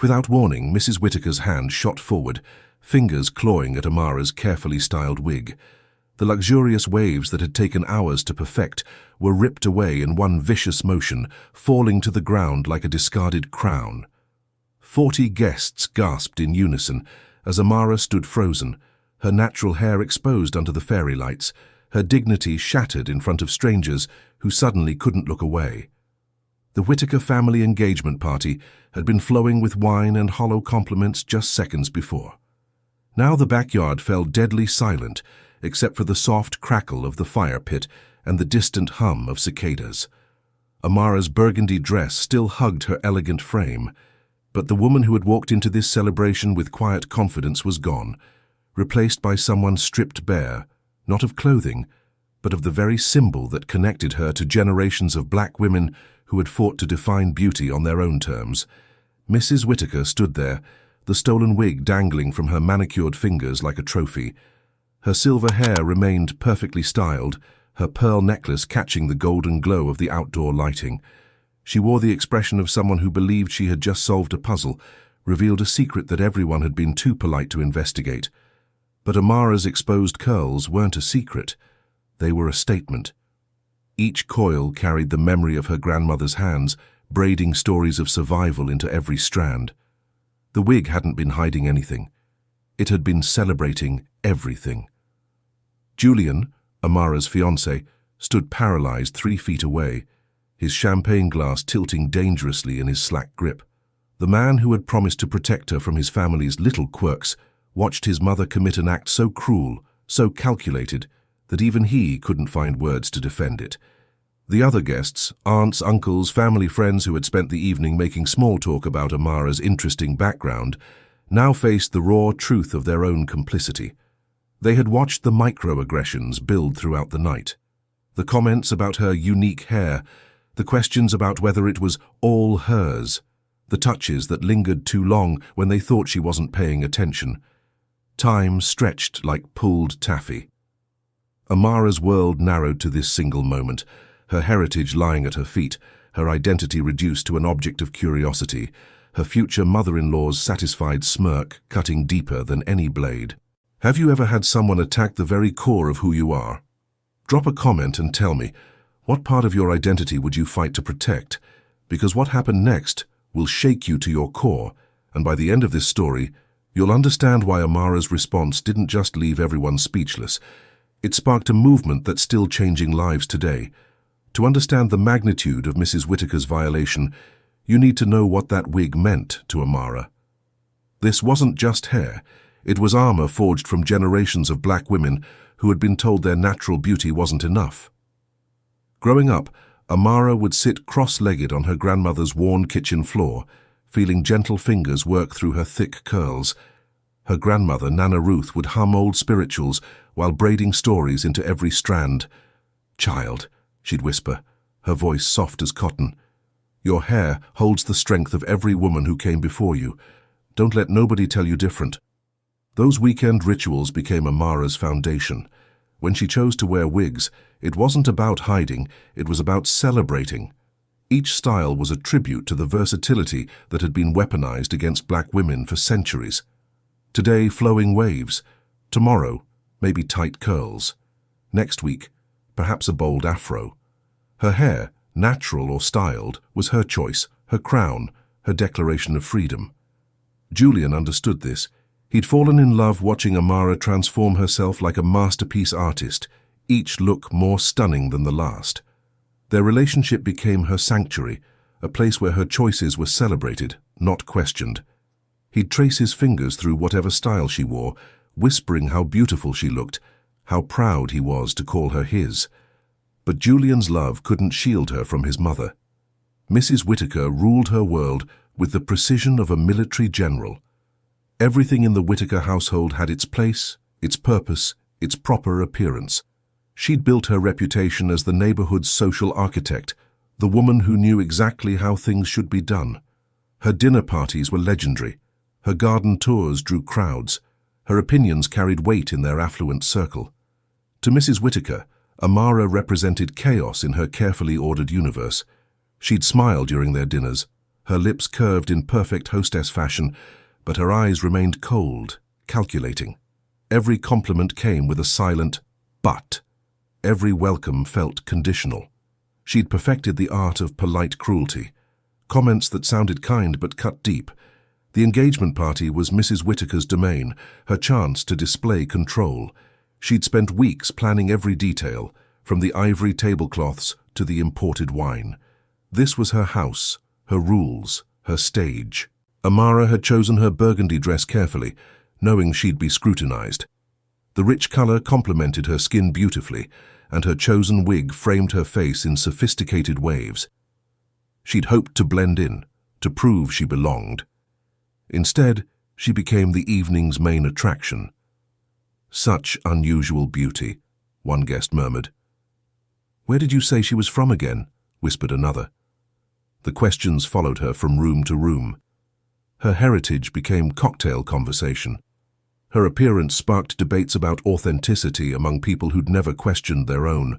Without warning, Mrs. Whittaker's hand shot forward, fingers clawing at Amara's carefully styled wig. The luxurious waves that had taken hours to perfect were ripped away in one vicious motion, falling to the ground like a discarded crown. 40 guests gasped in unison as Amara stood frozen, her natural hair exposed under the fairy lights, her dignity shattered in front of strangers who suddenly couldn't look away. The Whittaker family engagement party had been flowing with wine and hollow compliments just seconds before. Now the backyard fell deadly silent, except for the soft crackle of the fire pit and the distant hum of cicadas. Amara's burgundy dress still hugged her elegant frame, but the woman who had walked into this celebration with quiet confidence was gone, replaced by someone stripped bare, not of clothing, but of the very symbol that connected her to generations of black women who had fought to define beauty on their own terms. Mrs. Whittaker stood there, the stolen wig dangling from her manicured fingers like a trophy. Her silver hair remained perfectly styled, her pearl necklace catching the golden glow of the outdoor lighting. She wore the expression of someone who believed she had just solved a puzzle, revealed a secret that everyone had been too polite to investigate. But Amara's exposed curls weren't a secret. They were a statement. Each coil carried the memory of her grandmother's hands, braiding stories of survival into every strand. The wig hadn't been hiding anything. It had been celebrating everything. Julian, Amara's fiancé, stood paralyzed 3 feet away, his champagne glass tilting dangerously in his slack grip. The man who had promised to protect her from his family's little quirks watched his mother commit an act so cruel, so calculated, that even he couldn't find words to defend it. The other guests, aunts, uncles, family friends who had spent the evening making small talk about Amara's interesting background, now faced the raw truth of their own complicity. They had watched the microaggressions build throughout the night. The comments about her unique hair, the questions about whether it was all hers, the touches that lingered too long when they thought she wasn't paying attention. Time stretched like pulled taffy. Amara's world narrowed to this single moment, her heritage lying at her feet, her identity reduced to an object of curiosity, her future mother-in-law's satisfied smirk cutting deeper than any blade. Have you ever had someone attack the very core of who you are? Drop a comment and tell me, what part of your identity would you fight to protect? Because what happened next will shake you to your core, and by the end of this story, you'll understand why Amara's response didn't just leave everyone speechless. It sparked a movement that's still changing lives today. To understand the magnitude of Mrs. Whittaker's violation, you need to know what that wig meant to Amara. This wasn't just hair. It was armor forged from generations of black women who had been told their natural beauty wasn't enough. Growing up, Amara would sit cross-legged on her grandmother's worn kitchen floor, feeling gentle fingers work through her thick curls. Her grandmother, Nana Ruth, would hum old spirituals while braiding stories into every strand. "Child," she'd whisper, her voice soft as cotton, "your hair holds the strength of every woman who came before you. Don't let nobody tell you different." Those weekend rituals became Amara's foundation. When she chose to wear wigs, it wasn't about hiding, it was about celebrating. Each style was a tribute to the versatility that had been weaponized against black women for centuries. Today, flowing waves. Tomorrow, maybe tight curls. Next week, perhaps a bold afro. Her hair, natural or styled, was her choice, her crown, her declaration of freedom. Julian understood this. He'd fallen in love watching Amara transform herself like a masterpiece artist, each look more stunning than the last. Their relationship became her sanctuary, a place where her choices were celebrated, not questioned. He'd trace his fingers through whatever style she wore, whispering how beautiful she looked, how proud he was to call her his. But Julian's love couldn't shield her from his mother. Mrs. Whittaker ruled her world with the precision of a military general. Everything in the Whittaker household had its place, its purpose, its proper appearance. She'd built her reputation as the neighborhood's social architect, the woman who knew exactly how things should be done. Her dinner parties were legendary. Her garden tours drew crowds. Her opinions carried weight in their affluent circle. To Mrs. Whittaker, Amara represented chaos in her carefully ordered universe. She'd smile during their dinners, her lips curved in perfect hostess fashion, but her eyes remained cold, calculating. Every compliment came with a silent "but." Every welcome felt conditional. She'd perfected the art of polite cruelty. Comments that sounded kind but cut deep. The engagement party was Mrs. Whittaker's domain, her chance to display control. She'd spent weeks planning every detail, from the ivory tablecloths to the imported wine. This was her house, her rules, her stage. Amara had chosen her burgundy dress carefully, knowing she'd be scrutinized. The rich color complemented her skin beautifully, and her chosen wig framed her face in sophisticated waves. She'd hoped to blend in, to prove she belonged. Instead, she became the evening's main attraction. "Such unusual beauty," one guest murmured. "Where did you say she was from again?" whispered another. The questions followed her from room to room. Her heritage became cocktail conversation. Her appearance sparked debates about authenticity among people who'd never questioned their own.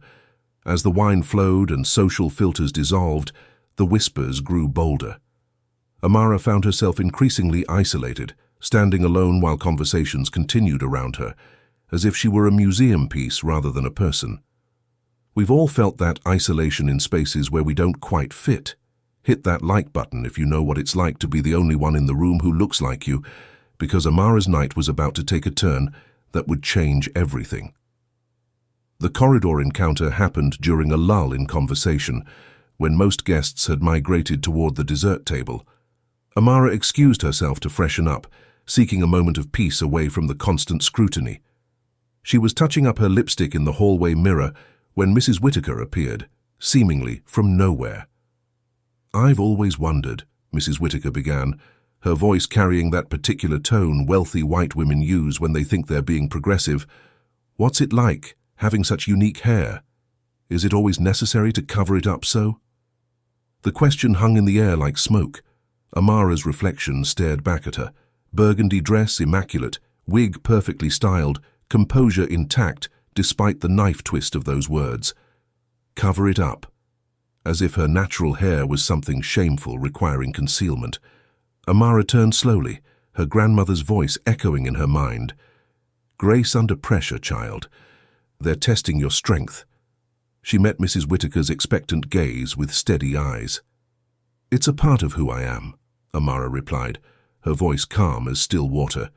As the wine flowed and social filters dissolved, the whispers grew bolder. Amara found herself increasingly isolated, standing alone while conversations continued around her, as if she were a museum piece rather than a person. We've all felt that isolation in spaces where we don't quite fit. Hit that like button if you know what it's like to be the only one in the room who looks like you, because Amara's night was about to take a turn that would change everything. The corridor encounter happened during a lull in conversation, when most guests had migrated toward the dessert table. Amara excused herself to freshen up, seeking a moment of peace away from the constant scrutiny. She was touching up her lipstick in the hallway mirror when Mrs. Whittaker appeared, seemingly from nowhere. "I've always wondered," Mrs. Whittaker began, her voice carrying that particular tone wealthy white women use when they think they're being progressive. "What's it like, having such unique hair? Is it always necessary to cover it up so?" The question hung in the air like smoke. Amara's reflection stared back at her. Burgundy dress immaculate, wig perfectly styled, composure intact despite the knife twist of those words. Cover it up. As if her natural hair was something shameful requiring concealment. Amara turned slowly, her grandmother's voice echoing in her mind. "Grace under pressure, child. They're testing your strength." She met Mrs. Whittaker's expectant gaze with steady eyes. "It's a part of who I am," Amara replied, her voice calm as still water.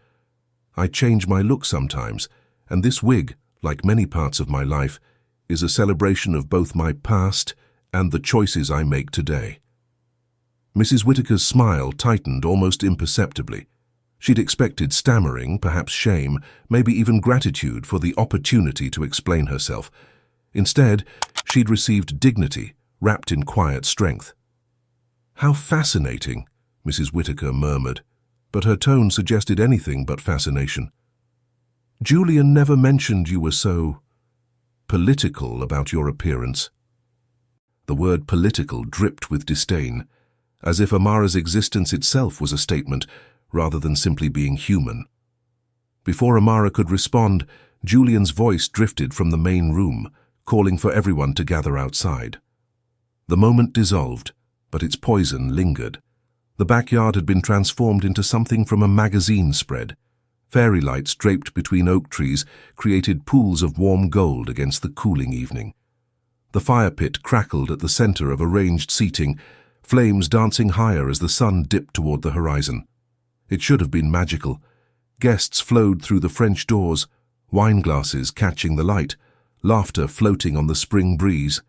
"I change my look sometimes, and this wig, like many parts of my life, is a celebration of both my past and the choices I make today." Mrs. Whittaker's smile tightened almost imperceptibly. She'd expected stammering, perhaps shame, maybe even gratitude for the opportunity to explain herself. Instead, she'd received dignity, wrapped in quiet strength. "How fascinating," Mrs. Whittaker murmured, but her tone suggested anything but fascination. "Julian never mentioned you were so political about your appearance." The word political dripped with disdain, as if Amara's existence itself was a statement rather than simply being human. Before Amara could respond, Julian's voice drifted from the main room, calling for everyone to gather outside. The moment dissolved, but its poison lingered. The backyard had been transformed into something from a magazine spread. Fairy lights draped between oak trees created pools of warm gold against the cooling evening. The fire pit crackled at the center of arranged seating, flames dancing higher as the sun dipped toward the horizon. It should have been magical. Guests flowed through the French doors, wine glasses catching the light, laughter floating on the spring breeze.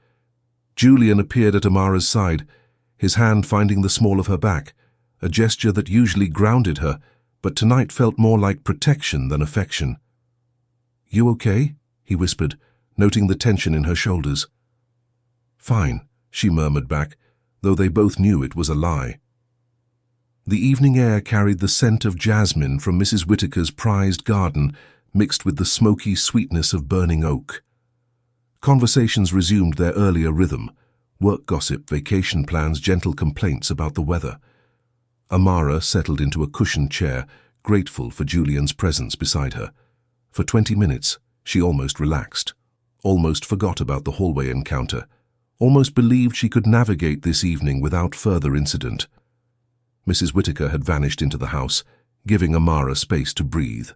Julian appeared at Amara's side, his hand finding the small of her back, a gesture that usually grounded her, but tonight felt more like protection than affection. "You okay?" he whispered, noting the tension in her shoulders. "Fine," she murmured back, though they both knew it was a lie. The evening air carried the scent of jasmine from Mrs. Whittaker's prized garden, mixed with the smoky sweetness of burning oak. Conversations resumed their earlier rhythm, work gossip, vacation plans, gentle complaints about the weather. Amara settled into a cushioned chair, grateful for Julian's presence beside her. For 20 minutes, she almost relaxed, almost forgot about the hallway encounter, almost believed she could navigate this evening without further incident. Mrs. Whittaker had vanished into the house, giving Amara space to breathe.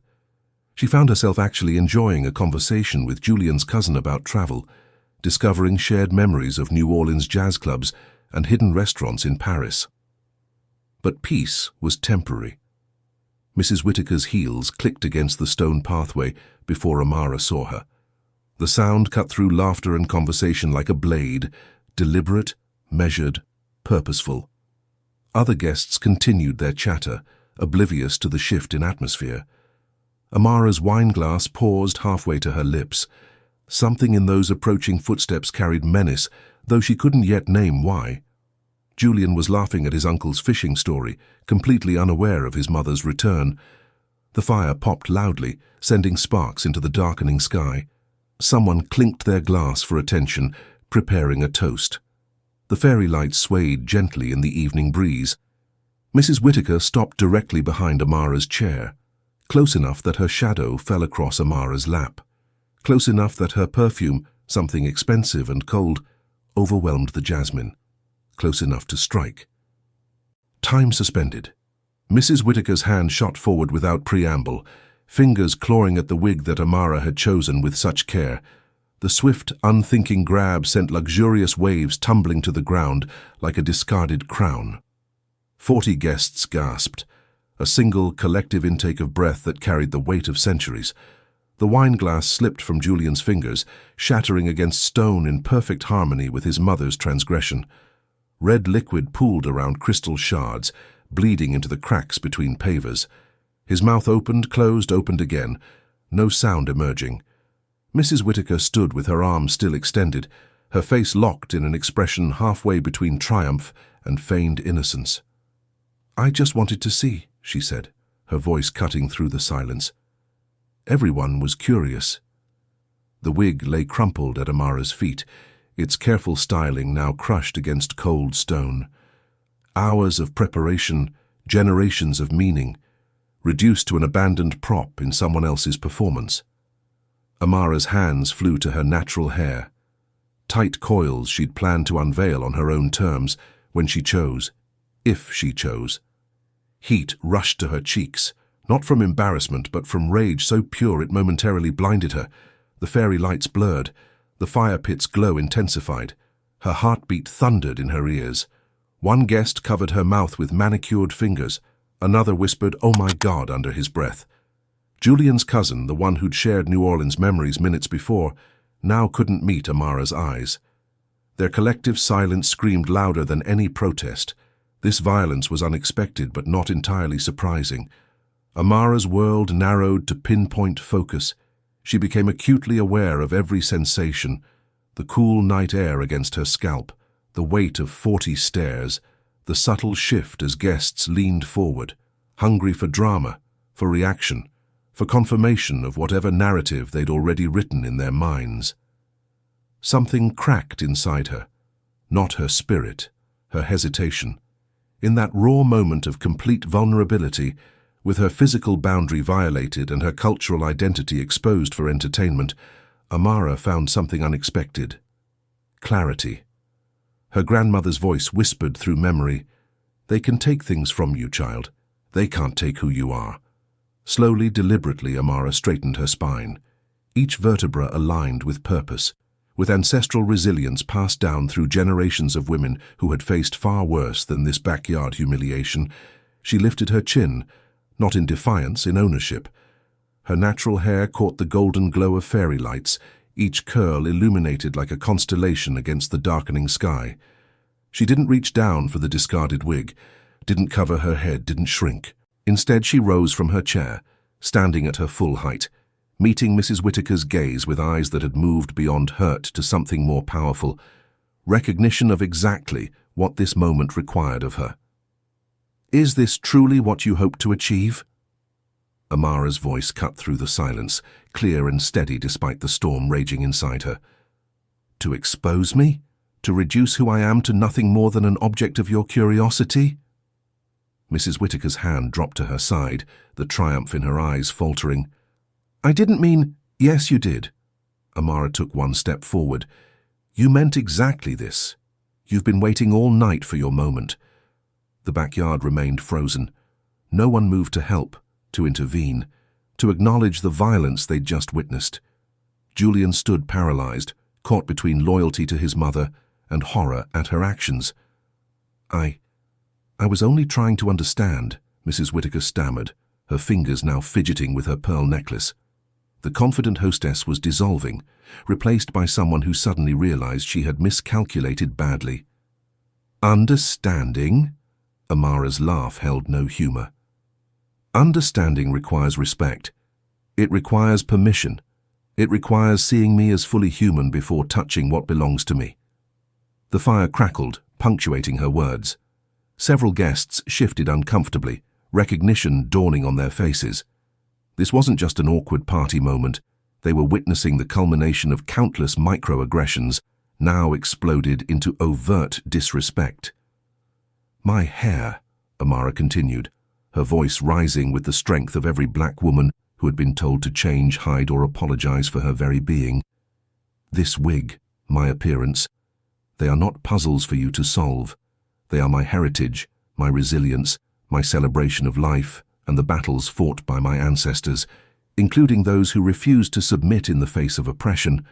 She found herself actually enjoying a conversation with Julian's cousin about travel, discovering shared memories of New Orleans jazz clubs and hidden restaurants in Paris. But peace was temporary. Mrs. Whittaker's heels clicked against the stone pathway before Amara saw her. The sound cut through laughter and conversation like a blade, deliberate, measured, purposeful. Other guests continued their chatter, oblivious to the shift in atmosphere. Amara's wineglass paused halfway to her lips. Something in those approaching footsteps carried menace, though she couldn't yet name why. Julian was laughing at his uncle's fishing story, completely unaware of his mother's return. The fire popped loudly, sending sparks into the darkening sky. Someone clinked their glass for attention, preparing a toast. The fairy lights swayed gently in the evening breeze. Mrs. Whittaker stopped directly behind Amara's chair, close enough that her shadow fell across Amara's lap, close enough that her perfume, something expensive and cold, overwhelmed the jasmine, close enough to strike. Time suspended. Mrs. Whittaker's hand shot forward without preamble, fingers clawing at the wig that Amara had chosen with such care. The swift, unthinking grab sent luxurious waves tumbling to the ground like a discarded crown. 40 guests gasped, a single, collective intake of breath that carried the weight of centuries. The wineglass slipped from Julian's fingers, shattering against stone in perfect harmony with his mother's transgression. Red liquid pooled around crystal shards, bleeding into the cracks between pavers. His mouth opened, closed, opened again, no sound emerging. Mrs. Whittaker stood with her arms still extended, her face locked in an expression halfway between triumph and feigned innocence. "I just wanted to see," she said, her voice cutting through the silence. Everyone was curious. The wig lay crumpled at Amara's feet, its careful styling now crushed against cold stone. Hours of preparation, generations of meaning, reduced to an abandoned prop in someone else's performance. Amara's hands flew to her natural hair, tight coils she'd planned to unveil on her own terms when she chose, if she chose. Heat rushed to her cheeks, not from embarrassment but from rage so pure it momentarily blinded her. The fairy lights blurred, the fire pit's glow intensified. Her heartbeat thundered in her ears. One guest covered her mouth with manicured fingers. Another whispered, "Oh my God," under his breath. Julian's cousin, the one who'd shared New Orleans memories minutes before, now couldn't meet Amara's eyes. Their collective silence screamed louder than any protest. This violence was unexpected but not entirely surprising. Amara's world narrowed to pinpoint focus. She became acutely aware of every sensation, the cool night air against her scalp, the weight of 40 stares, the subtle shift as guests leaned forward, hungry for drama, for reaction, for confirmation of whatever narrative they'd already written in their minds. Something cracked inside her, not her spirit, her hesitation. In that raw moment of complete vulnerability, with her physical boundary violated and her cultural identity exposed for entertainment, Amara found something unexpected. Clarity. Her grandmother's voice whispered through memory, "They can take things from you, child. They can't take who you are." Slowly, deliberately, Amara straightened her spine, each vertebra aligned with purpose, with ancestral resilience passed down through generations of women who had faced far worse than this backyard humiliation. She lifted her chin, not in defiance, in ownership. Her natural hair caught the golden glow of fairy lights, each curl illuminated like a constellation against the darkening sky. She didn't reach down for the discarded wig, didn't cover her head, didn't shrink. Instead, she rose from her chair, standing at her full height, meeting Mrs. Whittaker's gaze with eyes that had moved beyond hurt to something more powerful, recognition of exactly what this moment required of her. "Is this truly what you hoped to achieve?" Amara's voice cut through the silence, clear and steady despite the storm raging inside her. "To expose me? To reduce who I am to nothing more than an object of your curiosity?" Mrs. Whittaker's hand dropped to her side, the triumph in her eyes faltering. "I didn't mean—" "Yes, you did." Amara took one step forward. "You meant exactly this. You've been waiting all night for your moment. The backyard remained frozen. No one moved to help, to intervene, to acknowledge the violence they'd just witnessed. Julian stood paralyzed, caught between loyalty to his mother and horror at her actions. I was only trying to understand," Mrs. Whittaker stammered, her fingers now fidgeting with her pearl necklace. The confident hostess was dissolving, replaced by someone who suddenly realized she had miscalculated badly. "Understanding?" Amara's laugh held no humor. "Understanding requires respect. It requires permission. It requires seeing me as fully human before touching what belongs to me." The fire crackled, punctuating her words. Several guests shifted uncomfortably, recognition dawning on their faces. This wasn't just an awkward party moment. They were witnessing the culmination of countless microaggressions, now exploded into overt disrespect. "My hair," Amara continued, her voice rising with the strength of every black woman who had been told to change, hide, or apologize for her very being. "This wig, my appearance, they are not puzzles for you to solve. They are my heritage, my resilience, my celebration of life, and the battles fought by my ancestors, including those who refused to submit in the face of oppression."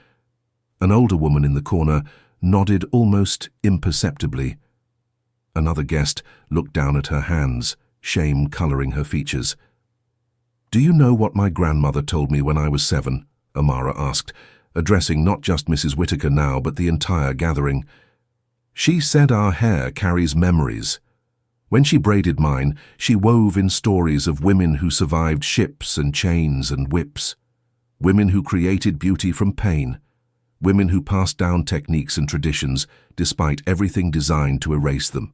An older woman in the corner nodded almost imperceptibly. Another guest looked down at her hands, shame coloring her features. "Do you know what my grandmother told me when I was 7? Amara asked, addressing not just Mrs. Whittaker now, but the entire gathering. "She said our hair carries memories. When she braided mine, she wove in stories of women who survived ships and chains and whips, women who created beauty from pain, women who passed down techniques and traditions despite everything designed to erase them."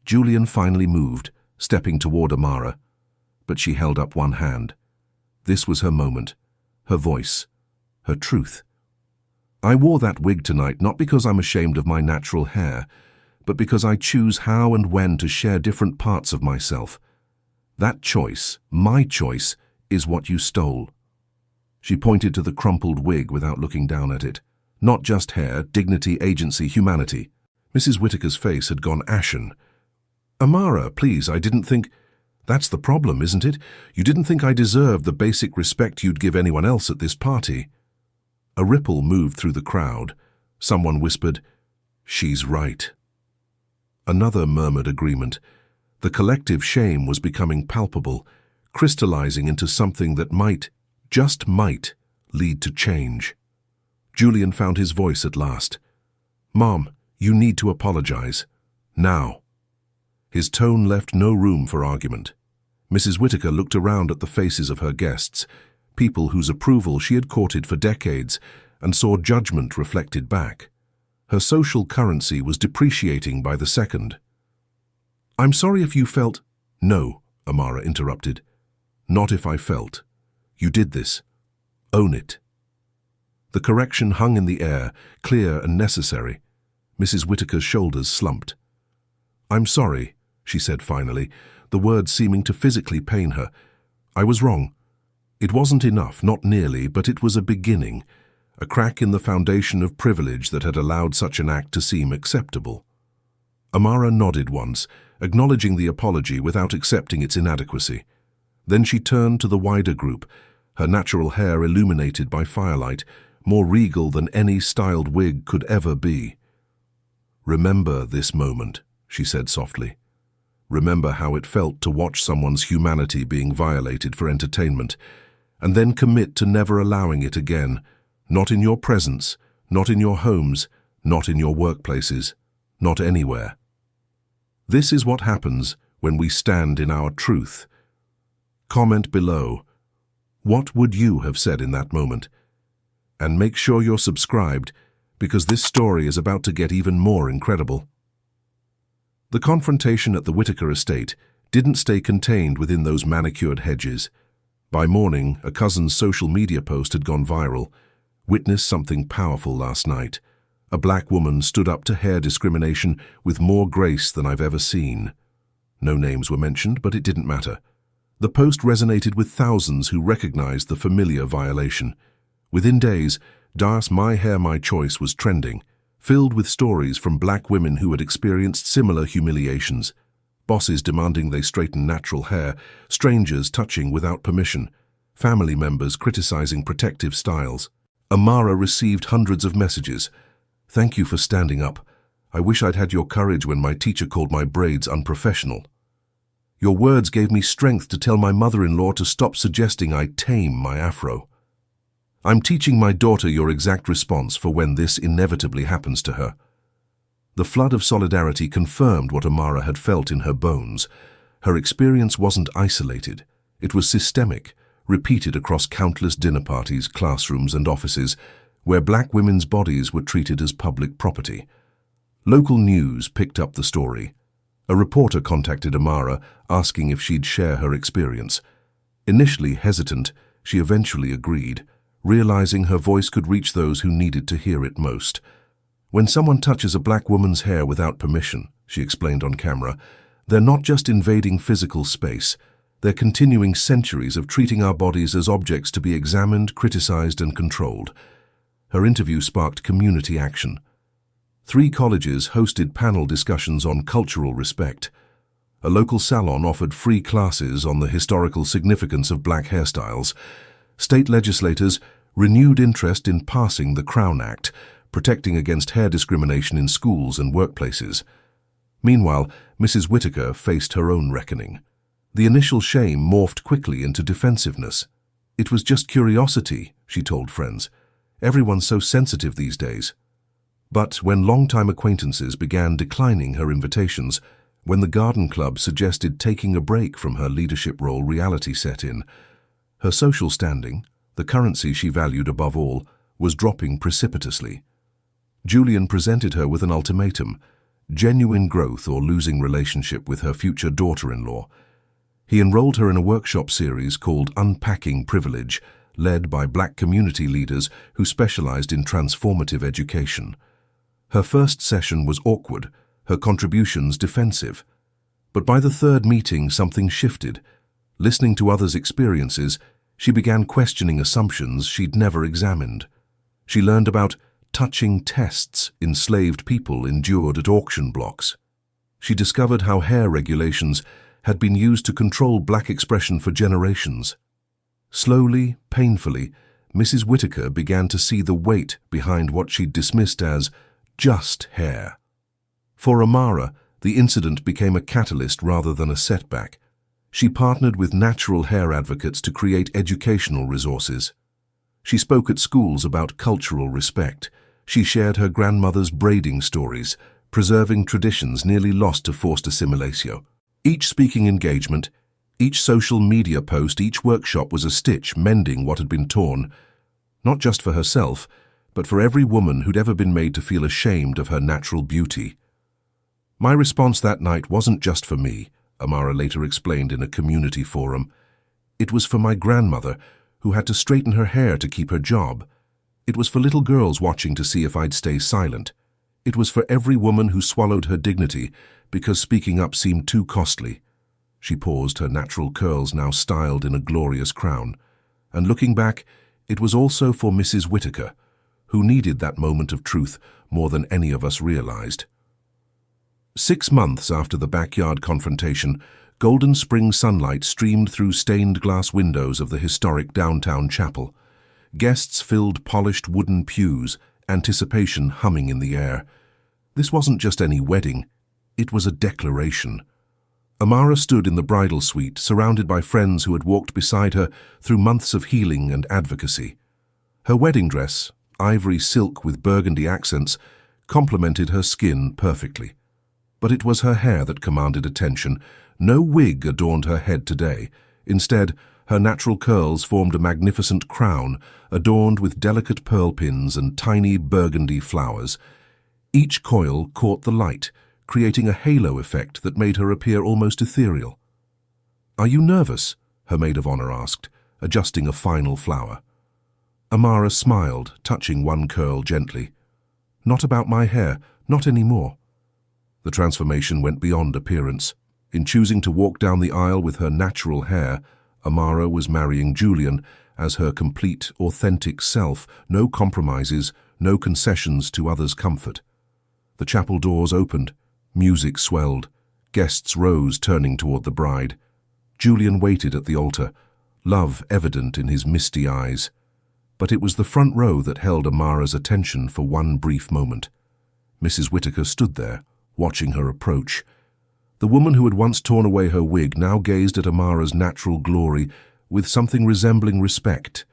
Julian finally moved, stepping toward Amara, but she held up one hand. This was her moment, her voice, her truth. "I wore that wig tonight not because I'm ashamed of my natural hair, but because I choose how and when to share different parts of myself. That choice, my choice, is what you stole." She pointed to the crumpled wig without looking down at it. "Not just hair, dignity, agency, humanity." Mrs. Whittaker's face had gone ashen. "Amara, please, I didn't think—" "That's the problem, isn't it? You didn't think I deserved the basic respect you'd give anyone else at this party." A ripple moved through the crowd. Someone whispered, "She's right." Another murmured agreement. The collective shame was becoming palpable, crystallizing into something that might, just might, lead to change. Julian found his voice at last. "Mom, you need to apologize. Now." His tone left no room for argument. Mrs. Whittaker looked around at the faces of her guests, people whose approval she had courted for decades, and saw judgment reflected back. Her social currency was depreciating by the second. "I'm sorry if you felt—" "No," Amara interrupted. "Not if I felt. You did this. Own it." The correction hung in the air, clear and necessary. Mrs. Whittaker's shoulders slumped. "I'm sorry," she said finally, the words seeming to physically pain her. "I was wrong. It wasn't enough, not nearly, but it was a beginning, a crack in the foundation of privilege that had allowed such an act to seem acceptable." Amara nodded once, acknowledging the apology without accepting its inadequacy. Then she turned to the wider group, her natural hair illuminated by firelight, more regal than any styled wig could ever be. "Remember this moment," she said softly. "Remember how it felt to watch someone's humanity being violated for entertainment, and then commit to never allowing it again, not in your presence, not in your homes, not in your workplaces, not anywhere. This is what happens when we stand in our truth." Comment below. What would you have said in that moment? And make sure you're subscribed, because this story is about to get even more incredible. The confrontation at the Whittaker estate didn't stay contained within those manicured hedges. By morning, a cousin's social media post had gone viral. "Witnessed something powerful last night. A black woman stood up to hair discrimination with more grace than I've ever seen." No names were mentioned, but it didn't matter. The post resonated with thousands who recognized the familiar violation. Within days, Das My Hair My Choice was trending, filled with stories from black women who had experienced similar humiliations. bosses demanding they straighten natural hair, strangers touching without permission, family members criticizing protective styles. Amara received hundreds of messages. "Thank you for standing up. I wish I'd had your courage when my teacher called my braids unprofessional. Your words gave me strength to tell my mother-in-law to stop suggesting I tame my afro. I'm teaching my daughter your exact response for when this inevitably happens to her." The flood of solidarity confirmed what Amara had felt in her bones. Her experience wasn't isolated. It was systemic, repeated across countless dinner parties, classrooms, and offices, where black women's bodies were treated as public property. Local news picked up the story. A reporter contacted Amara, asking if she'd share her experience. Initially hesitant, she eventually agreed, realizing her voice could reach those who needed to hear it most. "When someone touches a black woman's hair without permission," she explained on camera, "they're not just invading physical space. They're continuing centuries of treating our bodies as objects to be examined, criticized, and controlled." Her interview sparked community action. 3 colleges hosted panel discussions on cultural respect. A local salon offered free classes on the historical significance of black hairstyles. State legislators renewed interest in passing the Crown Act, protecting against hair discrimination in schools and workplaces. Meanwhile, Mrs. Whitaker faced her own reckoning. The initial shame morphed quickly into defensiveness. "It was just curiosity," she told friends. "Everyone's so sensitive these days." But when longtime acquaintances began declining her invitations, when the garden club suggested taking a break from her leadership role, reality set in. Her social standing, the currency she valued above all, was dropping precipitously. Julian presented her with an ultimatum: genuine growth or losing relationship with her future daughter-in-law. He enrolled her in a workshop series called Unpacking Privilege, led by black community leaders who specialized in transformative education. Her first session was awkward, her contributions defensive. But by the 3rd meeting, something shifted. Listening to others' experiences, she began questioning assumptions she'd never examined. She learned about touching tests enslaved people endured at auction blocks. She discovered how hair regulations had been used to control black expression for generations. Slowly, painfully, Mrs. Whitaker began to see the weight behind what she'd dismissed as just hair. For Amara, the incident became a catalyst rather than a setback. She partnered with natural hair advocates to create educational resources. She spoke at schools about cultural respect. She shared her grandmother's braiding stories, preserving traditions nearly lost to forced assimilation. Each speaking engagement, each social media post, each workshop was a stitch mending what had been torn, not just for herself, but for every woman who'd ever been made to feel ashamed of her natural beauty. "My response that night wasn't just for me," Amara later explained in a community forum. "It was for my grandmother, who had to straighten her hair to keep her job. It was for little girls watching to see if I'd stay silent. It was for every woman who swallowed her dignity because speaking up seemed too costly." She paused, her natural curls now styled in a glorious crown. And looking back, it was also for Mrs. Whitaker, who needed that moment of truth more than any of us realized. 6 months after the backyard confrontation, golden spring sunlight streamed through stained glass windows of the historic downtown chapel. Guests filled polished wooden pews, anticipation humming in the air. This wasn't just any wedding, it was a declaration. Amara stood in the bridal suite, surrounded by friends who had walked beside her through months of healing and advocacy. Her wedding dress, ivory silk with burgundy accents, complemented her skin perfectly. But it was her hair that commanded attention. No wig adorned her head today. Instead, her natural curls formed a magnificent crown, adorned with delicate pearl pins and tiny burgundy flowers. Each coil caught the light, creating a halo effect that made her appear almost ethereal. "Are you nervous?" her maid of honor asked, adjusting a final flower. Amara smiled, touching one curl gently. "Not about my hair, not anymore." The transformation went beyond appearance. In choosing to walk down the aisle with her natural hair, Amara was marrying Julian as her complete, authentic self, no compromises, no concessions to others' comfort. The chapel doors opened, music swelled, Guests rose, turning toward the bride. Julian waited at the altar, love evident in his misty eyes. But it was the front row that held Amara's attention for one brief moment. Mrs. Whittaker stood there, watching her approach. The woman who had once torn away her wig now gazed at Amara's natural glory with something resembling respect.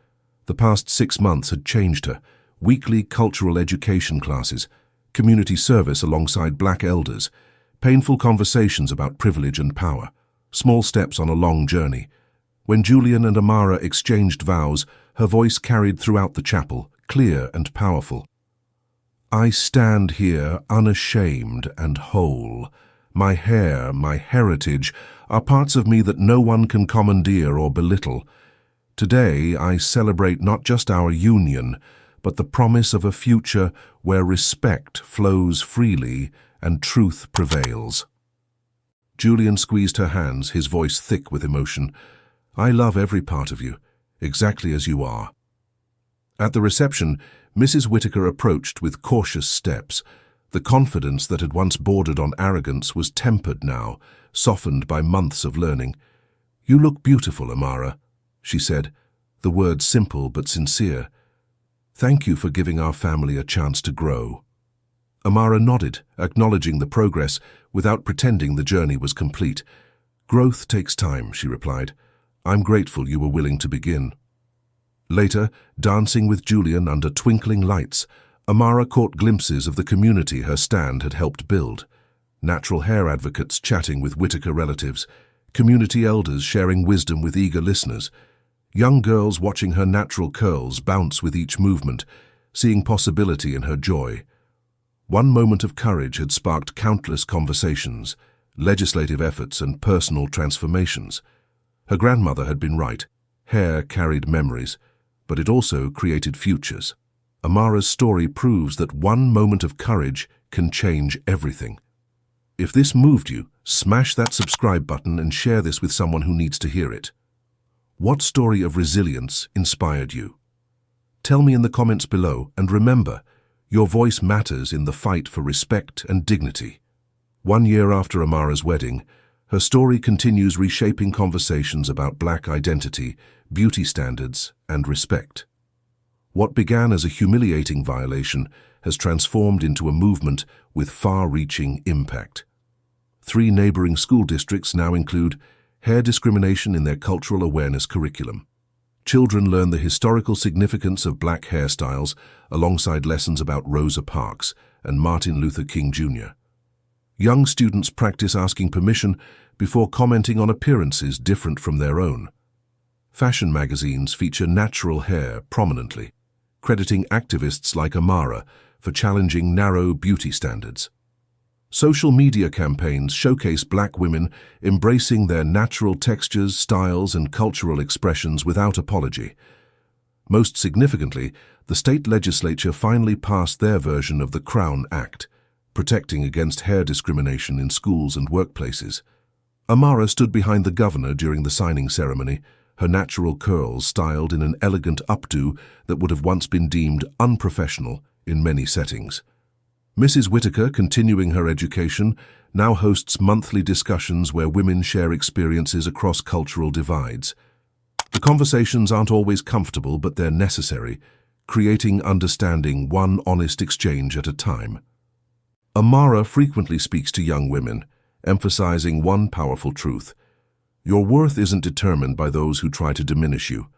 The past 6 months had changed her. Weekly cultural education classes, community service alongside black elders, painful conversations about privilege and power, small steps on a long journey. When Julian and Amara exchanged vows, her voice carried throughout the chapel, clear and powerful. I stand here unashamed and whole. My hair, my heritage, are parts of me that no one can commandeer or belittle. Today I celebrate not just our union, but the promise of a future where respect flows freely and truth prevails. Julian squeezed her hands, his voice thick with emotion. I love every part of you, exactly as you are. At the reception, Mrs. Whittaker approached with cautious steps. The confidence that had once bordered on arrogance was tempered now, softened by months of learning. You look beautiful, Amara, she said, the words simple but sincere. Thank you for giving our family a chance to grow. Amara nodded, acknowledging the progress, without pretending the journey was complete. Growth takes time, she replied. I'm grateful you were willing to begin. Later, dancing with Julian under twinkling lights, Amara caught glimpses of the community her stand had helped build. Natural hair advocates chatting with Whittaker relatives, community elders sharing wisdom with eager listeners, young girls watching her natural curls bounce with each movement, seeing possibility in her joy. One moment of courage had sparked countless conversations, legislative efforts and personal transformations. Her grandmother had been right. Hair carried memories, but it also created futures. Amara's story proves that one moment of courage can change everything. If this moved you, smash that subscribe button and share this with someone who needs to hear it. What story of resilience inspired you? Tell me in the comments below, and remember, your voice matters in the fight for respect and dignity. 1 year after Amara's wedding, her story continues reshaping conversations about Black identity, beauty standards, and respect. What began as a humiliating violation has transformed into a movement with far-reaching impact. 3 neighboring school districts now include hair discrimination in their cultural awareness curriculum. Children learn the historical significance of black hairstyles alongside lessons about Rosa Parks and Martin Luther King Jr. Young students practice asking permission before commenting on appearances different from their own. Fashion magazines feature natural hair prominently, crediting activists like Amara for challenging narrow beauty standards. Social media campaigns showcase Black women embracing their natural textures, styles, and cultural expressions without apology. Most significantly, the state legislature finally passed their version of the Crown Act, protecting against hair discrimination in schools and workplaces. Amara stood behind the governor during the signing ceremony, her natural curls styled in an elegant updo that would have once been deemed unprofessional in many settings. Mrs. Whittaker, continuing her education, now hosts monthly discussions where women share experiences across cultural divides. The conversations aren't always comfortable, but they're necessary, creating understanding one honest exchange at a time. Amara frequently speaks to young women, emphasizing one powerful truth. Your worth isn't determined by those who try to diminish you.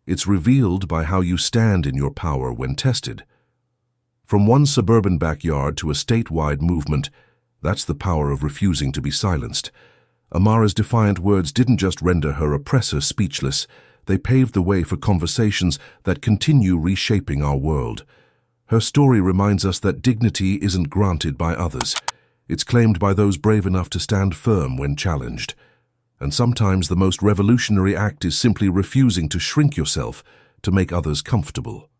It's revealed by how you stand in your power when tested. From one suburban backyard to a statewide movement, that's the power of refusing to be silenced. Amara's defiant words didn't just render her oppressor speechless, they paved the way for conversations that continue reshaping our world. Her story reminds us that dignity isn't granted by others. It's claimed by those brave enough to stand firm when challenged. And sometimes the most revolutionary act is simply refusing to shrink yourself to make others comfortable.